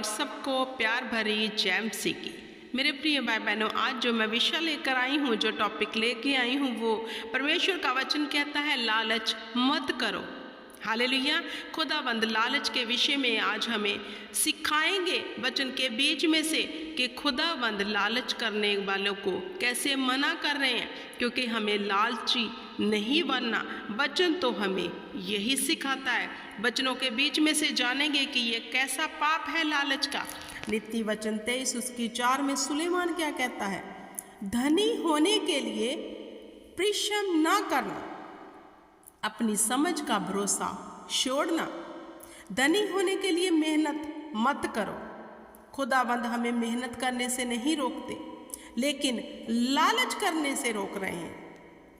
Lord, सबको प्यार भरी जय मसीह की। मेरे प्रिय भाई बहनों, आज जो मैं विषय लेकर आई हूँ, जो टॉपिक लेके आई हूँ, वो परमेश्वर का वचन कहता है लालच मत करो। हालेलुया। खुदाबंद लालच के विषय में आज हमें सिखाएंगे वचन के बीच में से कि खुदाबंद लालच करने वालों को कैसे मना कर रहे हैं, क्योंकि हमें लालची नहीं बनना। वचन तो हमें यही सिखाता है। वचनों के बीच में से जानेंगे कि ये कैसा पाप है लालच का। नीति वचन 23 उसकी 4 में सुलेमान क्या कहता है? धनी होने के लिए परिश्रम ना करना, अपनी समझ का भरोसा छोड़ना। धनी होने के लिए मेहनत मत करो। खुदाबंद हमें मेहनत करने से नहीं रोकते, लेकिन लालच करने से रोक रहे हैं।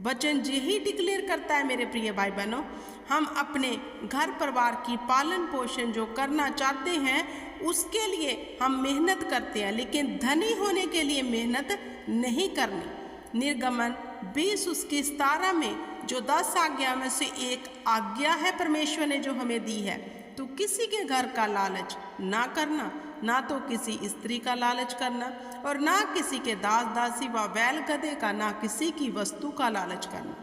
वचन यही डिक्लेयर करता है मेरे प्रिय भाई बहनों, हम अपने घर परिवार की पालन पोषण जो करना चाहते हैं उसके लिए हम मेहनत करते हैं, लेकिन धनी होने के लिए मेहनत नहीं करनी। निर्गमन 20 उसकी 17 में जो 10 आज्ञा में से एक आज्ञा है परमेश्वर ने जो हमें दी है, तो किसी के घर का लालच ना करना, ना तो किसी स्त्री का लालच करना, और ना किसी के दास दासी व बैल गधे का, ना किसी की वस्तु का लालच करना।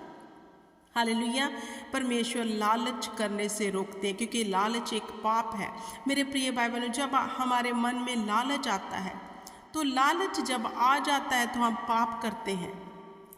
हालेलुया। परमेश्वर लालच करने से रोकते हैं, क्योंकि लालच एक पाप है। मेरे प्रिय भाई बहनों, जब हमारे मन में लालच आता है, तो लालच जब आ जाता है तो हम पाप करते हैं।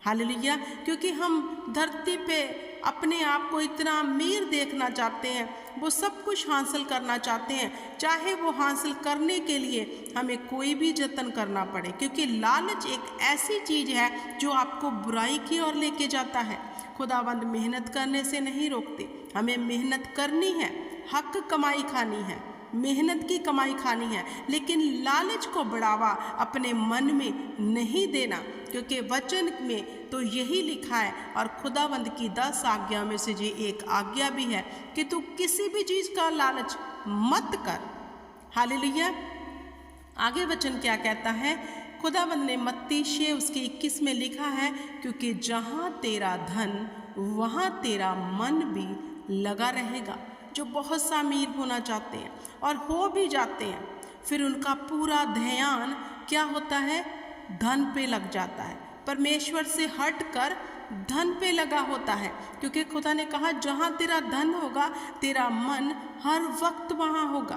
हालेलुया। क्योंकि हम धरती पे अपने आप को इतना अमीर देखना चाहते हैं, वो सब कुछ हासिल करना चाहते हैं, चाहे वो हासिल करने के लिए हमें कोई भी जतन करना पड़े, क्योंकि लालच एक ऐसी चीज़ है जो आपको बुराई की ओर लेके जाता है। खुदावंद मेहनत करने से नहीं रोकते, हमें मेहनत करनी है, हक कमाई खानी है, मेहनत की कमाई खानी है, लेकिन लालच को बढ़ावा अपने मन में नहीं देना, क्योंकि वचन में तो यही लिखा है, और खुदावंद की 10 आज्ञा में से ये एक आज्ञा भी है कि तू किसी भी चीज़ का लालच मत कर। हालेलुया। आगे वचन क्या कहता है? खुदावंद ने मत्ती 6 उसके 21 में लिखा है, क्योंकि जहाँ तेरा धन वहाँ तेरा मन भी लगा रहेगा। जो बहुत सा अमीर होना चाहते हैं और हो भी जाते हैं, फिर उनका पूरा ध्यान क्या होता है? धन पे लग जाता है, परमेश्वर से हटकर धन पे लगा होता है, क्योंकि खुदा ने कहा जहाँ तेरा धन होगा तेरा मन हर वक्त वहाँ होगा।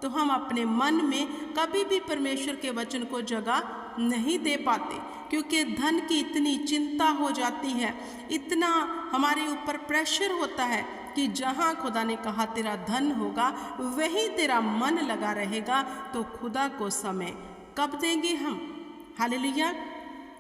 तो हम अपने मन में कभी भी परमेश्वर के वचन को जगह नहीं दे पाते, क्योंकि धन की इतनी चिंता हो जाती है, इतना हमारे ऊपर प्रेशर होता है कि जहाँ खुदा ने कहा तेरा धन होगा वहीं तेरा मन लगा रहेगा। तो खुदा को समय कब देंगे हम? हालेलुया।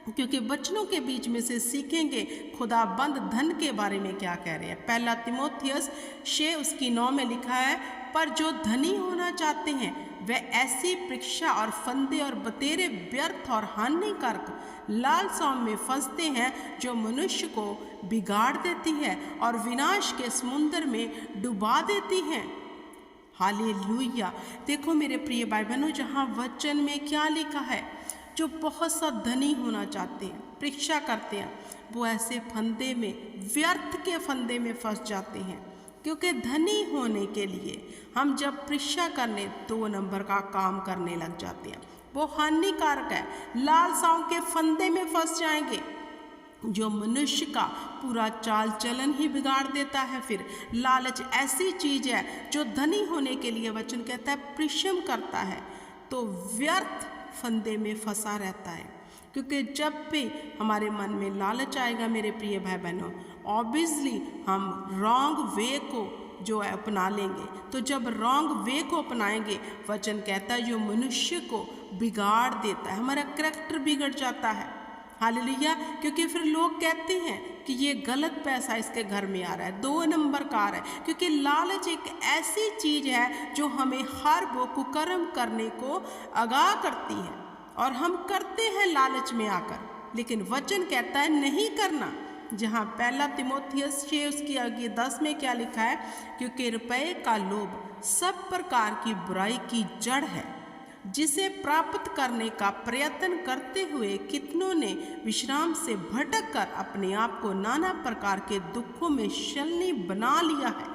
क्योंकि वचनों के बीच में से सीखेंगे खुदाबंद धन के बारे में क्या कह रहे हैं। 1 तीमुथियुस 6 उसकी 9 में लिखा है, पर जो धनी होना चाहते हैं वे ऐसी परीक्षा और फंदे और बतेरे व्यर्थ और हानिकारक लालसाओं में फंसते हैं, जो मनुष्य को बिगाड़ देती है और विनाश के समुद्र में डुबा देती हैं। हालेलुया। देखो मेरे प्रिय भाई बहनों, जहाँ वचन में क्या लिखा है, जो बहुत सा धनी होना चाहते हैं, परीक्षा करते हैं, वो ऐसे फंदे में, व्यर्थ के फंदे में फंस जाते हैं। क्योंकि धनी होने के लिए हम जब परीक्षा करने 2 नंबर का काम करने लग जाते हैं, वो हानिकारक है, लालसाओं के फंदे में फंस जाएंगे, जो मनुष्य का पूरा चाल चलन ही बिगाड़ देता है। फिर लालच ऐसी चीज़ है जो धनी होने के लिए वचन कहता है परिश्रम करता है, तो व्यर्थ फंदे में फंसा रहता है। क्योंकि जब भी हमारे मन में लालच आएगा मेरे प्रिय भाई बहनों, ऑब्वियसली हम रॉन्ग वे को जो है अपना लेंगे। तो जब रॉन्ग वे को अपनाएंगे, वचन कहता है जो मनुष्य को बिगाड़ देता है, हमारा करैक्टर बिगड़ जाता है। हालेलुया। क्योंकि फिर लोग कहते हैं कि ये गलत पैसा इसके घर में आ रहा है, 2 नंबर का आ रहा है, क्योंकि लालच एक ऐसी चीज़ है जो हमें हर वो कुकर्म करने को आगाह करती है, और हम करते हैं लालच में आकर, लेकिन वचन कहता है नहीं करना। जहाँ 1 तीमुथियुस 6 उसकी आगे 10 में क्या लिखा है? क्योंकि रुपये का लोभ सब प्रकार की बुराई की जड़ है, जिसे प्राप्त करने का प्रयत्न करते हुए कितनों ने विश्राम से भटक कर अपने आप को नाना प्रकार के दुखों में शलनी बना लिया है।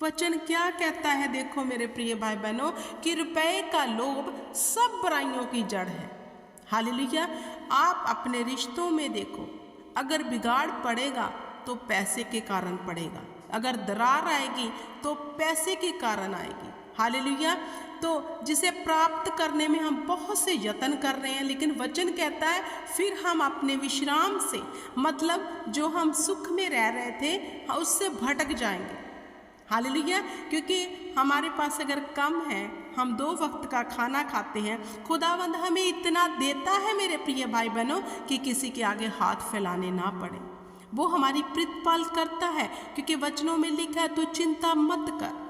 वचन क्या कहता है, देखो मेरे प्रिय भाई बहनों, कि रुपए का लोभ सब बुराइयों की जड़ है। हालेलुया। आप अपने रिश्तों में देखो, अगर बिगाड़ पड़ेगा तो पैसे के कारण पड़ेगा, अगर दरार आएगी तो पैसे के कारण आएगी। हालेलुया। तो जिसे प्राप्त करने में हम बहुत से यत्न कर रहे हैं, लेकिन वचन कहता है फिर हम अपने विश्राम से, मतलब जो हम सुख में रह रहे थे, उससे भटक जाएंगे। हालेलुया। क्योंकि हमारे पास अगर कम है, हम 2 वक्त का खाना खाते हैं, खुदावंद हमें इतना देता है मेरे प्रिय भाई बहनों कि किसी के आगे हाथ फैलाने ना पड़े। वो हमारी प्रतिपाल करता है, क्योंकि वचनों में लिखा है तू चिंता मत कर।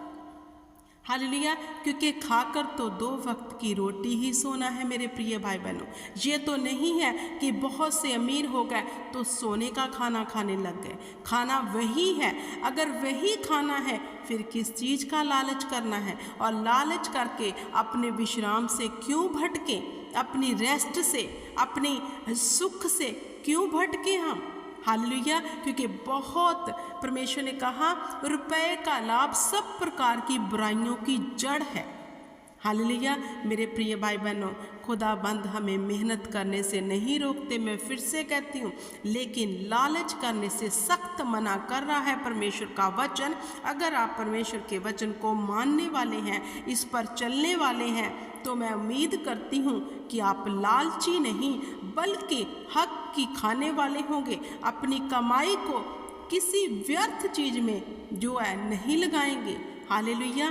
हालेलुया। क्योंकि खाकर तो 2 वक्त की रोटी ही सोना है मेरे प्रिय भाई बहनों। ये तो नहीं है कि बहुत से अमीर हो गए तो सोने का खाना खाने लग गए। खाना वही है। अगर वही खाना है फिर किस चीज़ का लालच करना है, और लालच करके अपने विश्राम से क्यों भटके, अपनी रेस्ट से, अपनी सुख से क्यों भटके हम। हालेलुया। क्योंकि बहुत परमेश्वर ने कहा रुपए का लाभ सब प्रकार की बुराइयों की जड़ है। हालेलुया। मेरे प्रिय भाई बहनों, खुदाबंद हमें मेहनत करने से नहीं रोकते, मैं फिर से कहती हूँ, लेकिन लालच करने से सख्त मना कर रहा है परमेश्वर का वचन। अगर आप परमेश्वर के वचन को मानने वाले हैं, इस पर चलने वाले हैं, तो मैं उम्मीद करती हूँ कि आप लालची नहीं बल्कि हक की खाने वाले होंगे। अपनी कमाई को किसी व्यर्थ चीज़ में जो है नहीं लगाएंगे। हालेलुया।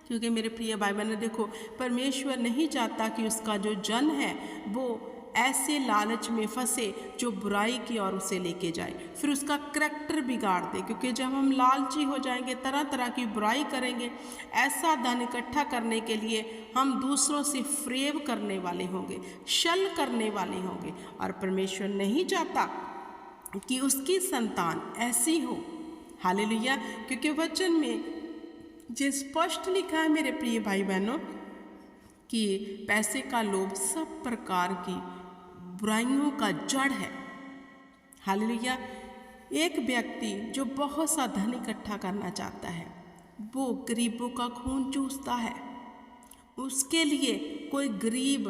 क्योंकि मेरे प्रिय भाई बहनों देखो, परमेश्वर नहीं चाहता कि उसका जो जन है वो ऐसे लालच में फंसे जो बुराई की ओर उसे लेके जाए, फिर उसका करैक्टर बिगाड़ दे। क्योंकि जब हम लालची हो जाएंगे, तरह तरह की बुराई करेंगे, ऐसा धन इकट्ठा करने के लिए हम दूसरों से फ्रेब करने वाले होंगे, छल करने वाले होंगे, और परमेश्वर नहीं चाहता कि उसकी संतान ऐसी हो। हालेलुया। क्योंकि वचन में जो स्पष्ट लिखा है मेरे प्रिय भाई बहनों कि पैसे का लोभ सब प्रकार की बुराइयों का जड़ है। हालेलुया। एक व्यक्ति जो बहुत सा धन इकट्ठा करना चाहता है, वो गरीबों का खून चूसता है। उसके लिए कोई गरीब,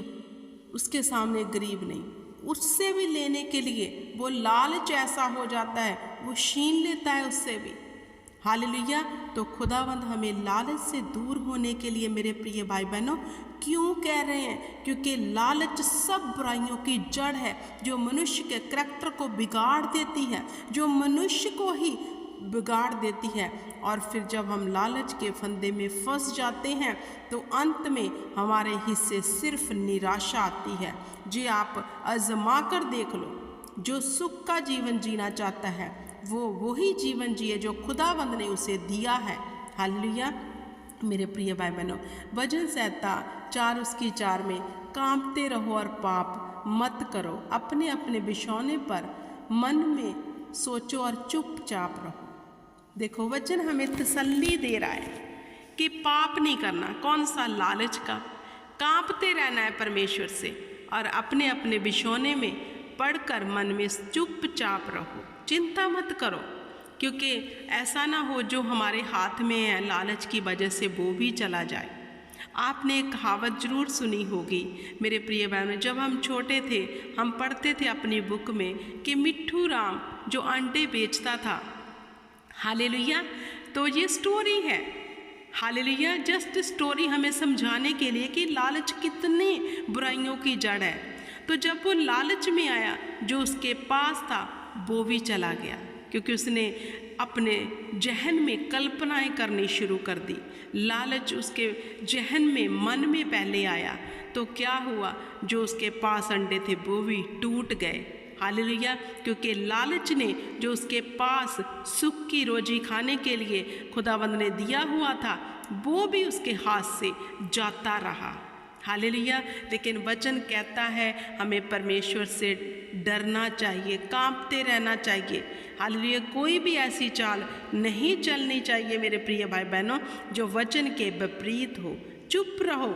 उसके सामने गरीब नहीं, उससे भी लेने के लिए वो लालच ऐसा हो जाता है, वो छीन लेता है उससे भी। हालेलुया। तो खुदावंद हमें लालच से दूर होने के लिए मेरे प्रिय भाई बहनों क्यों कह रहे हैं, क्योंकि लालच सब बुराइयों की जड़ है, जो मनुष्य के करैक्टर को बिगाड़ देती है, जो मनुष्य को ही बिगाड़ देती है। और फिर जब हम लालच के फंदे में फंस जाते हैं तो अंत में हमारे हिस्से सिर्फ निराशा आती है। जी आप आजमा कर देख लो, जो सुख का जीवन जीना चाहता है वो वही जीवन जिए जो खुदावंद ने उसे दिया है। हालेलुया। मेरे प्रिय भाई बहनों, भजन संहिता 4:4 में कांपते रहो और पाप मत करो, अपने अपने बिछौने पर मन में सोचो और चुपचाप रहो। देखो वचन हमें तसल्ली दे रहा है कि पाप नहीं करना, कौन सा लालच का, कांपते रहना है परमेश्वर से, और अपने अपने बिछौने में पढ़कर मन में चुपचाप रहो, चिंता मत करो। क्योंकि ऐसा ना हो जो हमारे हाथ में है लालच की वजह से वो भी चला जाए। आपने एक कहावत जरूर सुनी होगी मेरे प्रिय बहनों, जब हम छोटे थे हम पढ़ते थे अपनी बुक में कि मिट्ठू राम जो अंडे बेचता था। हालेलुया। तो ये स्टोरी है। हालेलुया। जस्ट स्टोरी हमें समझाने के लिए कि लालच कितनी बुराइयों की जड़ है। तो जब वो लालच में आया, जो उसके पास था वो भी चला गया, क्योंकि उसने अपने जहन में कल्पनाएं करनी शुरू कर दी। लालच उसके जहन में, मन में पहले आया, तो क्या हुआ, जो उसके पास अंडे थे वो भी टूट गए। हालेलुया। क्योंकि लालच ने जो उसके पास सुख की रोजी खाने के लिए खुदावंद ने दिया हुआ था वो भी उसके हाथ से जाता रहा। हालेलुया। लेकिन वचन कहता है हमें परमेश्वर से डरना चाहिए, कांपते रहना चाहिए। हालेलुया। कोई भी ऐसी चाल नहीं चलनी चाहिए मेरे प्रिय भाई बहनों जो वचन के विपरीत हो। चुप रहो,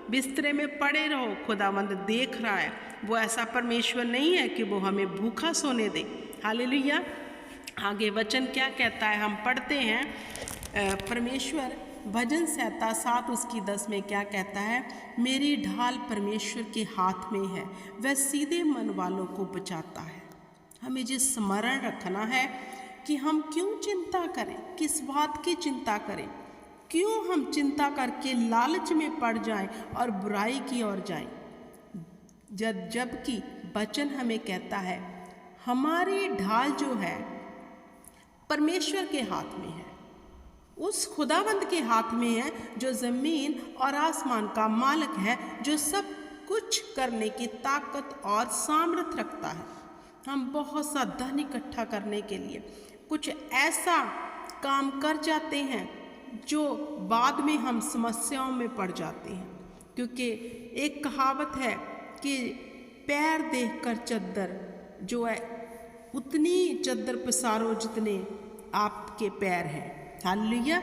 बिस्तरे में पड़े रहो, खुदावंद देख रहा है। वो ऐसा परमेश्वर नहीं है कि वो हमें भूखा सोने दे। हालेलुया। आगे वचन क्या कहता है, हम पढ़ते हैं परमेश्वर भजन संहिता 7 उसकी 10 में क्या कहता है? मेरी ढाल परमेश्वर के हाथ में है, वह सीधे मन वालों को बचाता है। हमें जो स्मरण रखना है कि हम क्यों चिंता करें, किस बात की चिंता करें, क्यों हम चिंता करके लालच में पड़ जाएं और बुराई की ओर जाएं, जबकि वचन हमें कहता है हमारी ढाल जो है परमेश्वर के हाथ में है, उस खुदावंद के हाथ में है जो ज़मीन और आसमान का मालिक है, जो सब कुछ करने की ताकत और सामर्थ रखता है। हम बहुत सा धन इकट्ठा करने के लिए कुछ ऐसा काम कर जाते हैं जो बाद में हम समस्याओं में पड़ जाते हैं, क्योंकि एक कहावत है कि पैर देखकर चद्दर जो है उतनी चद्दर पसारो जितने आपके पैर हैं। हालेलुया।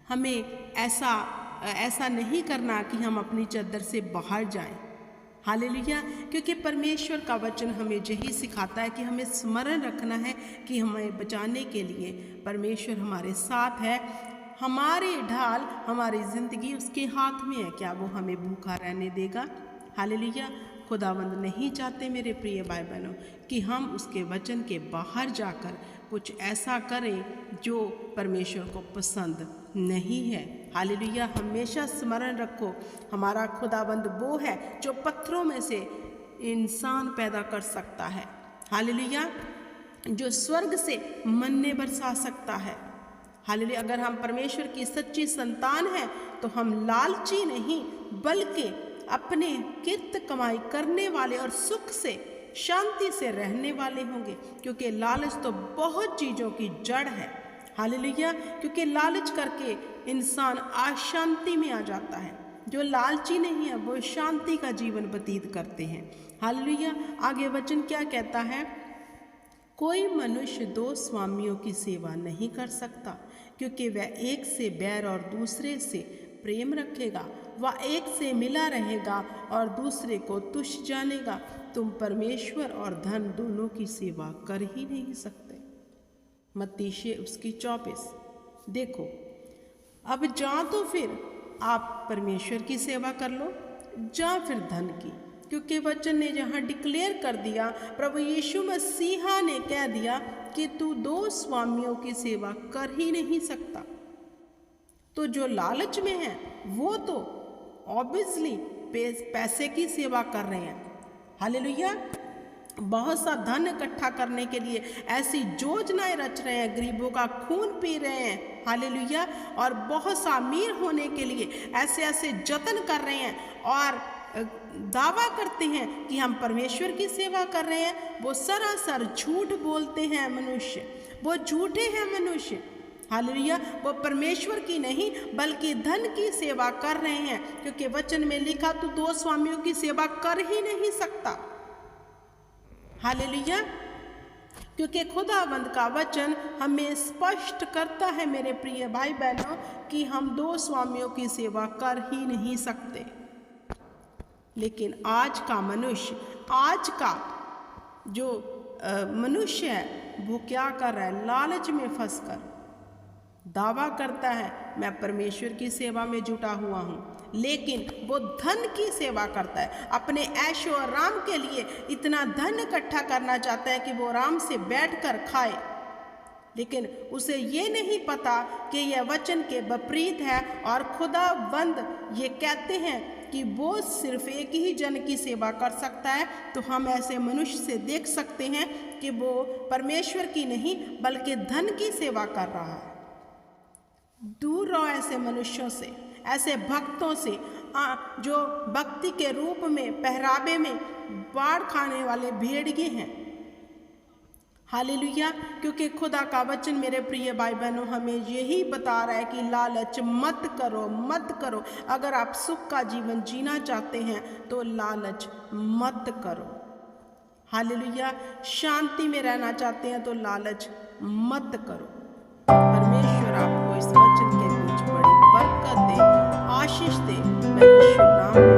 हमें ऐसा नहीं करना कि हम अपनी चद्दर से बाहर जाएं। हालेलुया। क्योंकि परमेश्वर का वचन हमें यही सिखाता है कि हमें स्मरण रखना है कि हमें बचाने के लिए परमेश्वर हमारे साथ है। हमारी ढाल, हमारी ज़िंदगी उसके हाथ में है। क्या वो हमें भूखा रहने देगा? हालेलुया। खुदावंद नहीं चाहते मेरे प्रिय भाई बहनों कि हम उसके वचन के बाहर जाकर कुछ ऐसा करें जो परमेश्वर को पसंद नहीं है। हालेलुया। हमेशा स्मरण रखो, हमारा खुदावंद वो है जो पत्थरों में से इंसान पैदा कर सकता है। हालेलुया। जो स्वर्ग से मन्ने बरसा सकता है। हालेलुया। अगर हम परमेश्वर की सच्ची संतान हैं तो हम लालची नहीं बल्कि अपने किरत कमाई करने वाले और सुख से, शांति से रहने वाले होंगे, क्योंकि लालच तो बहुत चीज़ों की जड़ है। हालेलुया। क्योंकि लालच करके इंसान अशांति में आ जाता है। जो लालची नहीं है वो शांति का जीवन व्यतीत करते हैं। हालेलुया। आगे वचन क्या कहता है? कोई मनुष्य दो स्वामियों की सेवा नहीं कर सकता, क्योंकि वह एक से बैर और दूसरे से प्रेम रखेगा, वह एक से मिला रहेगा और दूसरे को तुच्छ जानेगा। तुम परमेश्वर और धन दोनों की सेवा कर ही नहीं सकते। मत्ती उसकी 24। देखो, अब जा तो फिर आप परमेश्वर की सेवा कर लो, जा फिर धन की, क्योंकि वचन ने जहाँ डिक्लेयर कर दिया, प्रभु यीशु मसीहा ने कह दिया कि तू दो स्वामियों की सेवा कर ही नहीं सकता। तो जो लालच में है वो तो ऑब्वियसली पैसे की सेवा कर रहे हैं। हालेलुया। बहुत सा धन इकट्ठा करने के लिए ऐसी योजनाएं रच रहे हैं, गरीबों का खून पी रहे हैं। हालेलुया। और बहुत सा अमीर होने के लिए ऐसे जतन कर रहे हैं और दावा करते हैं कि हम परमेश्वर की सेवा कर रहे हैं। वो सरासर झूठ बोलते हैं मनुष्य, वो झूठे हैं मनुष्य। हालेलुया। वो परमेश्वर की नहीं बल्कि धन की सेवा कर रहे हैं, क्योंकि वचन में लिखा तू दो स्वामियों की सेवा कर ही नहीं सकता। हालेलुया। क्योंकि खुदावंद का वचन हमें स्पष्ट करता है मेरे प्रिय भाई बहनों कि हम दो स्वामियों की सेवा कर ही नहीं सकते। लेकिन आज का मनुष्य, आज का जो मनुष्य है वो क्या कर रहा है? लालच में फंसकर दावा करता है मैं परमेश्वर की सेवा में जुटा हुआ हूँ, लेकिन वो धन की सेवा करता है। अपने ऐशो और राम के लिए इतना धन इकट्ठा करना चाहता है कि वो आराम से बैठकर खाए, लेकिन उसे ये नहीं पता कि यह वचन के विपरीत है। और खुदावंद ये कहते हैं कि वो सिर्फ एक ही जन की सेवा कर सकता है। तो हम ऐसे मनुष्य से देख सकते हैं कि वो परमेश्वर की नहीं बल्कि धन की सेवा कर रहा है। दूर रहो ऐसे मनुष्यों से, ऐसे भक्तों से जो भक्ति के रूप में पहरावे में बाढ़ खाने वाले भेड़िए हैं। हालेलुया। क्योंकि खुदा का वचन मेरे प्रिय भाई बहनों हमें यही बता रहा है कि लालच मत करो, मत करो। अगर आप सुख का जीवन जीना चाहते हैं तो लालच मत करो। हालेलुया। शांति में रहना चाहते हैं तो लालच मत करो। परमेश्वर आपको इस वचन के बीच बड़ी बरकत दे, आशीष दे। मैं यीशु नाम